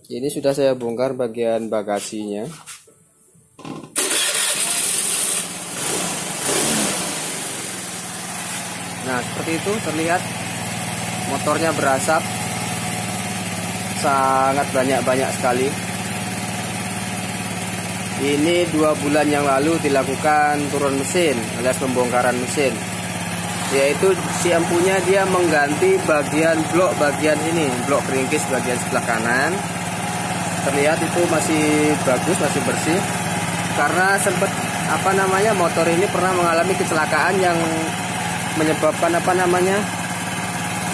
Ini sudah saya bongkar bagian bagasinya. Nah, seperti itu terlihat motornya berasap sangat banyak sekali. Ini 2 bulan yang lalu dilakukan turun mesin alias pembongkaran mesin, yaitu si empunya dia mengganti bagian blok blok keringkis bagian sebelah kanan. Terlihat itu masih bagus, masih bersih, karena sempat motor ini pernah mengalami kecelakaan yang menyebabkan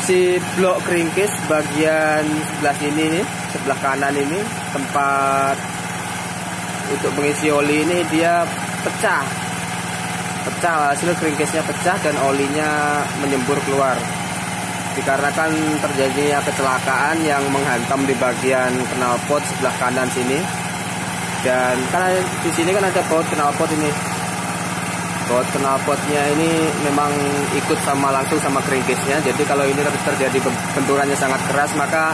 si blok keringkis bagian sebelah sini nih, sebelah kanan ini, tempat untuk mengisi oli ini dia pecah, hasil keringkisnya pecah dan olinya menyembur keluar dikarenakan terjadinya kecelakaan yang menghantam di bagian knalpot sebelah kanan sini. Dan karena di sini kan ada baut knalpot ini, baut knalpotnya ini memang ikut langsung sama keringkisnya. Jadi kalau ini terjadi benturannya sangat keras, maka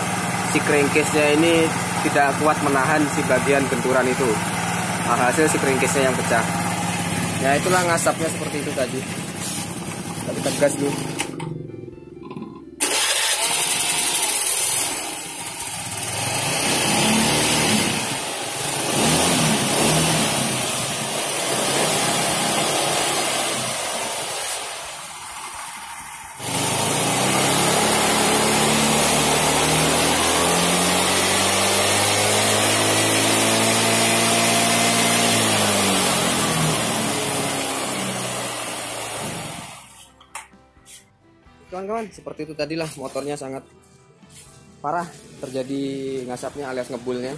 si keringkisnya ini tidak kuat menahan si bagian benturan itu. Hasil si keringkisnya yang pecah. Ya itulah ngasapnya seperti itu tadi. Kita gas dulu. Kawan-kawan, seperti itu tadilah, motornya sangat parah terjadi ngasapnya alias ngebulnya.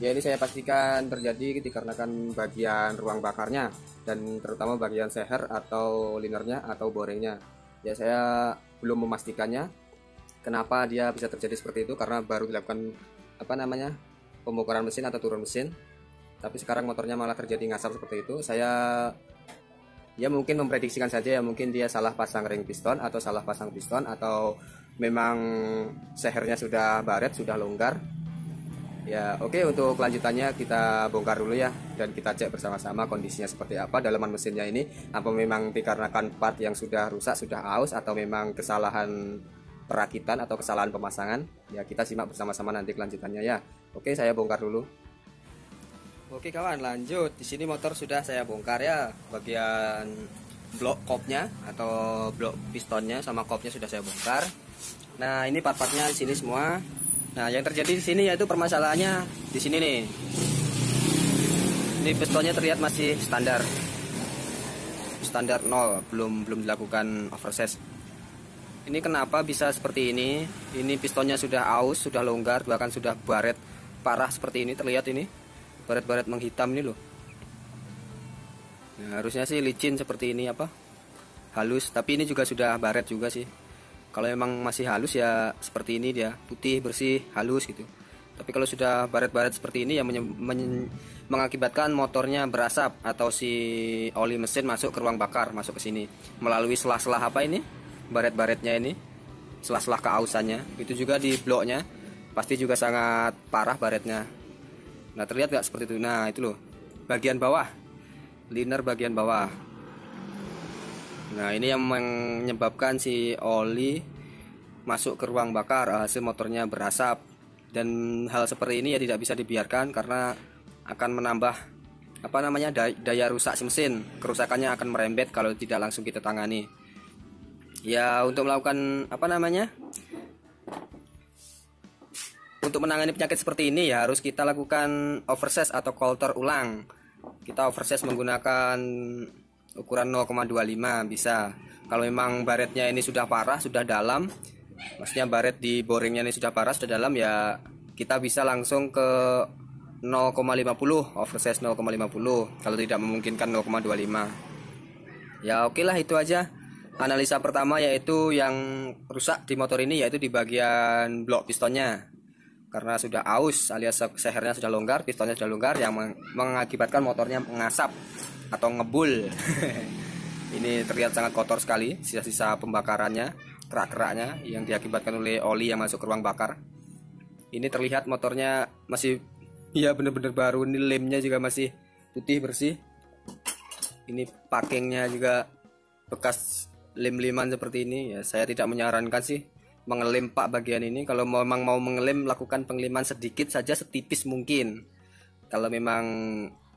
Ya ini saya pastikan terjadi dikarenakan bagian ruang bakarnya dan terutama bagian seher atau linernya atau boringnya. Ya saya belum memastikannya kenapa dia bisa terjadi seperti itu, karena baru dilakukan pembongkaran mesin atau turun mesin. Tapi sekarang motornya malah terjadi ngasap seperti itu. Saya ya mungkin memprediksikan saja, ya mungkin dia salah pasang ring piston atau salah pasang piston, atau memang sehernya sudah baret, sudah longgar. Ya oke, untuk kelanjutannya kita bongkar dulu ya, dan kita cek bersama-sama kondisinya seperti apa dalaman mesinnya ini. Apa memang dikarenakan part yang sudah rusak, sudah aus, atau memang kesalahan perakitan atau kesalahan pemasangan. Ya kita simak bersama-sama nanti kelanjutannya ya. Oke, saya bongkar dulu. Oke kawan, lanjut. Di sini motor sudah saya bongkar ya. Bagian blok kopnya atau blok pistonnya sama kopnya sudah saya bongkar. Nah, ini part-partnya di sini semua. Nah, yang terjadi di sini yaitu permasalahannya di sini nih. Ini pistonnya terlihat masih standar. Standar 0, belum dilakukan overset. Ini kenapa bisa seperti ini? Ini pistonnya sudah aus, sudah longgar, bahkan sudah baret parah seperti ini, terlihat ini. Baret-baret menghitam ini loh. Nah, harusnya sih licin seperti ini halus, tapi ini juga sudah baret juga sih. Kalau memang masih halus ya seperti ini, dia putih, bersih, halus gitu. Tapi kalau sudah baret-baret seperti ini ya mengakibatkan motornya berasap atau si oli mesin masuk ke ruang bakar, masuk ke sini melalui selah-selah baret-baretnya ini, selah-selah keausannya. Itu juga di bloknya pasti juga sangat parah baretnya. Nah, terlihat nggak seperti itu? Nah, itu loh, bagian bawah, liner bagian bawah. Nah, ini yang menyebabkan si oli masuk ke ruang bakar, hasil motornya berasap. Dan hal seperti ini ya tidak bisa dibiarkan, karena akan menambah daya rusak si mesin. Kerusakannya akan merembet kalau tidak langsung kita tangani. Ya, untuk melakukan untuk menangani penyakit seperti ini ya harus kita lakukan overset atau coulter ulang. Kita overset menggunakan ukuran 0,25 bisa. Kalau memang baretnya ini sudah parah, sudah dalam, maksudnya baret di boringnya ini sudah parah, sudah dalam, ya kita bisa langsung ke 0,50, overset 0,50. Kalau tidak memungkinkan 0,25. Ya oke lah, itu aja analisa pertama, yaitu yang rusak di motor ini yaitu di bagian blok pistonnya. Karena sudah aus alias sehernya sudah longgar, pistonnya sudah longgar, yang mengakibatkan motornya mengasap atau ngebul. Ini terlihat sangat kotor sekali, sisa-sisa pembakarannya, kerak-keraknya yang diakibatkan oleh oli yang masuk ke ruang bakar. Ini terlihat motornya masih ya bener-bener baru. Ini lemnya juga masih putih bersih. Ini pakingnya juga bekas lem-leman seperti ini. Ya, saya tidak menyarankan sih mengelem pak bagian ini. Kalau memang mau mengelem, lakukan pengeliman sedikit saja, setipis mungkin. Kalau memang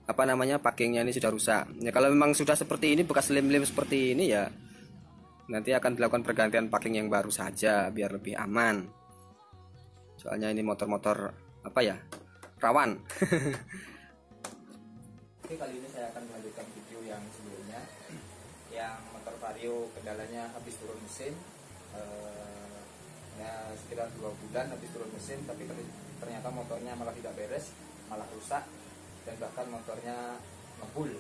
apa namanya pakingnya ini sudah rusak. Ya kalau memang sudah seperti ini, bekas lem-lem seperti ini, ya nanti akan dilakukan pergantian paking yang baru saja biar lebih aman. Soalnya ini motor-motor apa ya, rawan. Oke, kali ini saya akan melanjutkan video yang sebelumnya, yang motor Vario kendalanya habis turun mesin. Ya sekitar 2 bulan habis turun mesin, tapi ternyata motornya malah tidak beres, malah rusak, dan bahkan motornya ngebul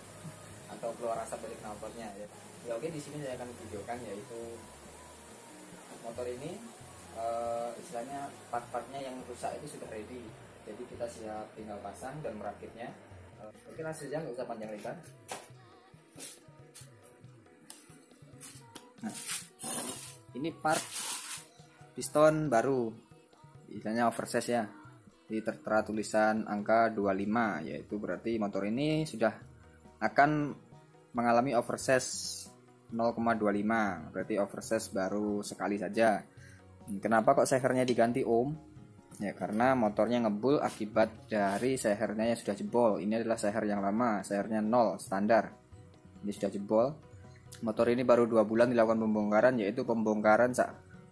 atau keluar asap dari knalpotnya ya. Ya oke, di sini saya akan videokan, yaitu motor ini istilahnya part-partnya yang rusak itu sudah ready, jadi kita siap tinggal pasang dan merakitnya. Oke, hasilnya nggak usah panjang lebar. Nah, ini part piston baru, istilahnya oversize ya. Jadi tertera tulisan angka 25, yaitu berarti motor ini sudah akan mengalami oversize 0,25, berarti oversize baru sekali saja. Kenapa kok sehernya diganti Om? Ya karena motornya ngebul akibat dari sehernya yang sudah jebol. Ini adalah seher yang lama, sehernya 0 standar. Ini sudah jebol. Motor ini baru 2 bulan dilakukan pembongkaran, yaitu pembongkaran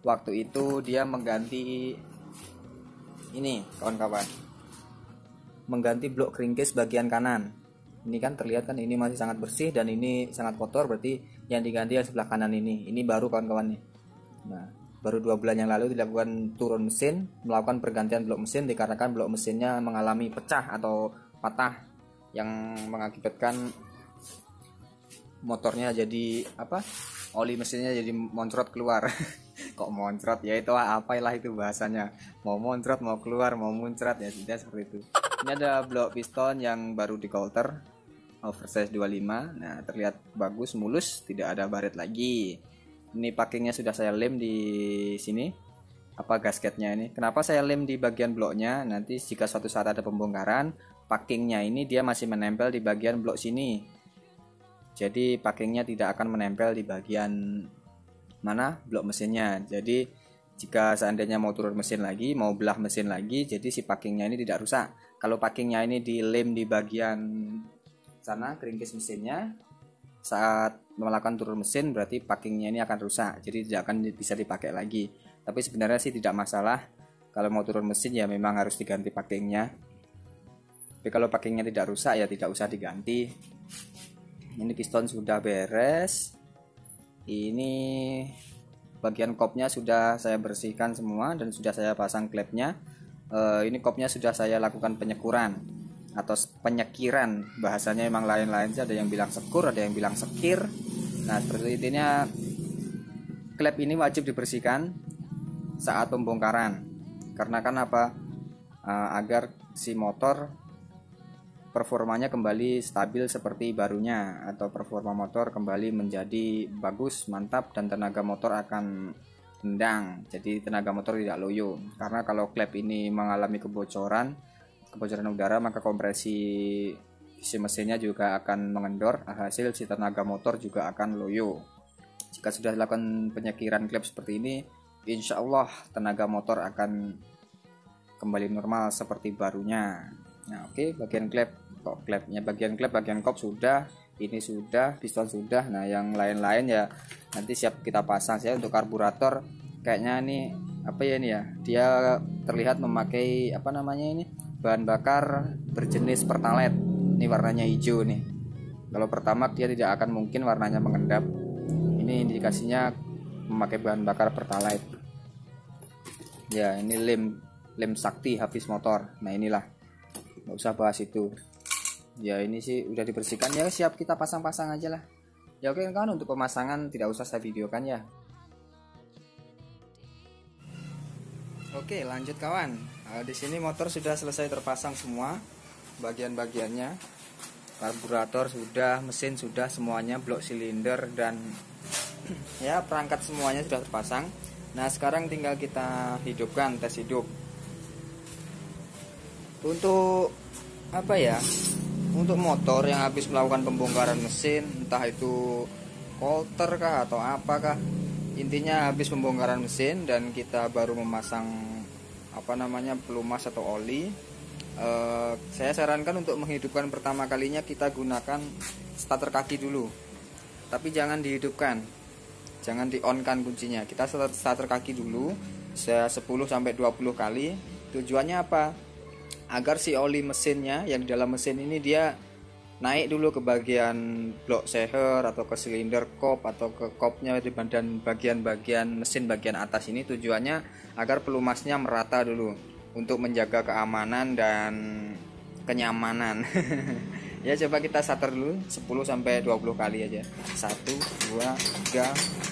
waktu itu dia mengganti ini kawan-kawan, mengganti blok crankcase bagian kanan. Ini kan terlihat kan ini masih sangat bersih dan ini sangat kotor, berarti yang diganti yang sebelah kanan ini baru kawan-kawan nih. Nah baru 2 bulan yang lalu dilakukan turun mesin, melakukan pergantian blok mesin dikarenakan blok mesinnya mengalami pecah atau patah yang mengakibatkan motornya jadi apa, oli mesinnya jadi moncrot keluar. Kok moncrot ya, itu apalah itu bahasanya, mau moncrot mau keluar mau muncrat ya, tidak seperti itu. Ini ada blok piston yang baru di coulter oversize 25. Nah terlihat bagus, mulus, tidak ada baret lagi. Ini pakingnya sudah saya lem di sini, apa gasketnya ini. Kenapa saya lem di bagian bloknya? Nanti jika suatu saat ada pembongkaran, pakingnya ini dia masih menempel di bagian blok sini. Jadi pakingnya tidak akan menempel di bagian mana blok mesinnya. Jadi jika seandainya mau turun mesin lagi, mau belah mesin lagi, jadi si pakingnya ini tidak rusak. Kalau pakingnya ini dilem di bagian sana crankcase mesinnya, saat melakukan turun mesin berarti pakingnya ini akan rusak, jadi tidak akan bisa dipakai lagi. Tapi sebenarnya sih tidak masalah, kalau mau turun mesin ya memang harus diganti pakingnya. Tapi kalau pakingnya tidak rusak ya tidak usah diganti. Ini piston sudah beres. Ini bagian kopnya sudah saya bersihkan semua dan sudah saya pasang klepnya. Ini kopnya sudah saya lakukan penyekuran atau penyekiran, bahasanya emang lain-lain sih, ada yang bilang sekur, ada yang bilang sekir. Nah seperti intinya klep ini wajib dibersihkan saat pembongkaran, karena kan apa, agar si motor performanya kembali stabil seperti barunya, atau performa motor kembali menjadi bagus, mantap, dan tenaga motor akan tendang, jadi tenaga motor tidak loyo. Karena kalau klep ini mengalami kebocoran udara, maka kompresi si mesinnya juga akan mengendor, hasil si tenaga motor juga akan loyo. Jika sudah dilakukan penyekiran klep seperti ini, insya Allah tenaga motor akan kembali normal seperti barunya. Nah oke, bagian klep, bagian kop sudah, ini sudah, piston sudah. Nah yang lain-lain ya nanti siap kita pasang. Saya untuk karburator kayaknya ini apa ya, ini ya, dia terlihat memakai apa namanya ini, bahan bakar berjenis pertalite. Ini warnanya hijau nih. Kalau pertamax dia tidak akan mungkin warnanya mengendap. Ini indikasinya memakai bahan bakar pertalite. Ya ini lem sakti Hafiz motor. Nah inilah, nggak usah bahas itu. Ya ini sih udah dibersihkan ya, siap kita pasang-pasang aja lah. Ya oke kan, untuk pemasangan tidak usah saya videokan ya. Oke lanjut kawan. Di sini motor sudah selesai terpasang semua bagian-bagiannya, karburator sudah, mesin sudah, semuanya, blok silinder dan ya perangkat semuanya sudah terpasang. Nah sekarang tinggal kita hidupkan, tes hidup. Untuk apa ya, untuk motor yang habis melakukan pembongkaran mesin, entah itu kolter kah atau apakah, intinya habis pembongkaran mesin dan kita baru memasang apa namanya pelumas atau oli, saya sarankan untuk menghidupkan pertama kalinya kita gunakan starter kaki dulu, tapi jangan dihidupkan, jangan di on kan kuncinya. Kita starter kaki dulu 10-20 kali. Tujuannya apa? Agar si oli mesinnya yang di dalam mesin ini dia naik dulu ke bagian blok seher atau ke silinder kop atau ke kopnya di dan bagian-bagian mesin bagian atas ini. Tujuannya agar pelumasnya merata dulu untuk menjaga keamanan dan kenyamanan. Ya, coba kita starter dulu 10-20 kali aja. 1 2 3.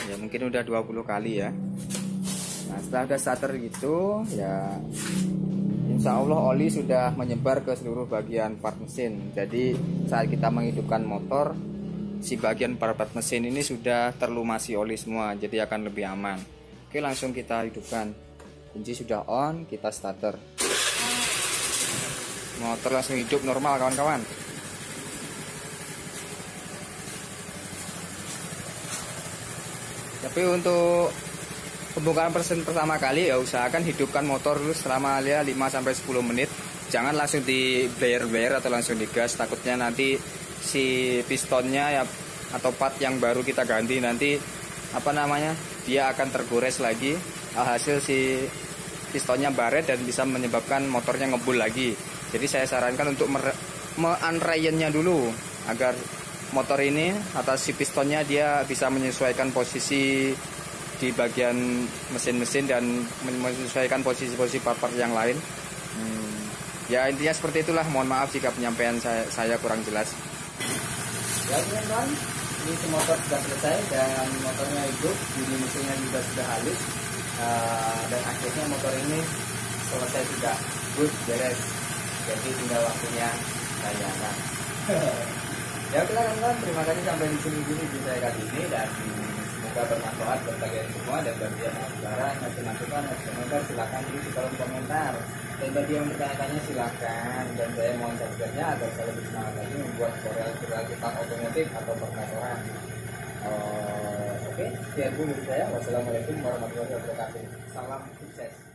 Ya, mungkin udah 20 kali ya. Nah, setelah udah starter gitu ya, insya Allah oli sudah menyebar ke seluruh bagian part mesin. Jadi saat kita menghidupkan motor, si bagian part mesin ini sudah terlumasi oli semua, jadi akan lebih aman. Oke, langsung kita hidupkan. Kunci sudah on, kita starter. Motor langsung hidup normal kawan-kawan. Tapi untuk pembongkaran mesin pertama kali ya usahakan hidupkan motor dulu selama ya 5-10 menit. Jangan langsung di blare atau langsung digas, takutnya nanti si pistonnya ya atau part yang baru kita ganti nanti apa namanya dia akan tergores lagi, hasil si pistonnya baret dan bisa menyebabkan motornya ngebul lagi. Jadi saya sarankan untuk me-unrayennya dulu agar motor ini atas si pistonnya dia bisa menyesuaikan posisi di bagian mesin-mesin dan menyesuaikan posisi-posisi part-part yang lain. Ya intinya seperti itulah. Mohon maaf jika penyampaian saya kurang jelas. Ya teman-teman, ini motor sudah selesai dan motornya hidup, bunyi mesinnya juga sudah halus, dan akhirnya motor ini selesai sudah good, beres. Jadi tinggal waktunya layanan. Ya oke teman-teman, terima kasih sampai di sini dulu video saya kali ini, dan semoga bermanfaat buat kalian semua. Dan bagi yang mau saran, masukan, komentar silakan di kolom komentar. Dan bagi yang bertanya-tanya silakan, dan saya mohon subscribe-nya agar saya lebih semangat lagi membuat tutorial tentang otomotif atau perkantoran. Oke, sekian dulu saya. Wassalamualaikum warahmatullahi wabarakatuh. Salam sukses.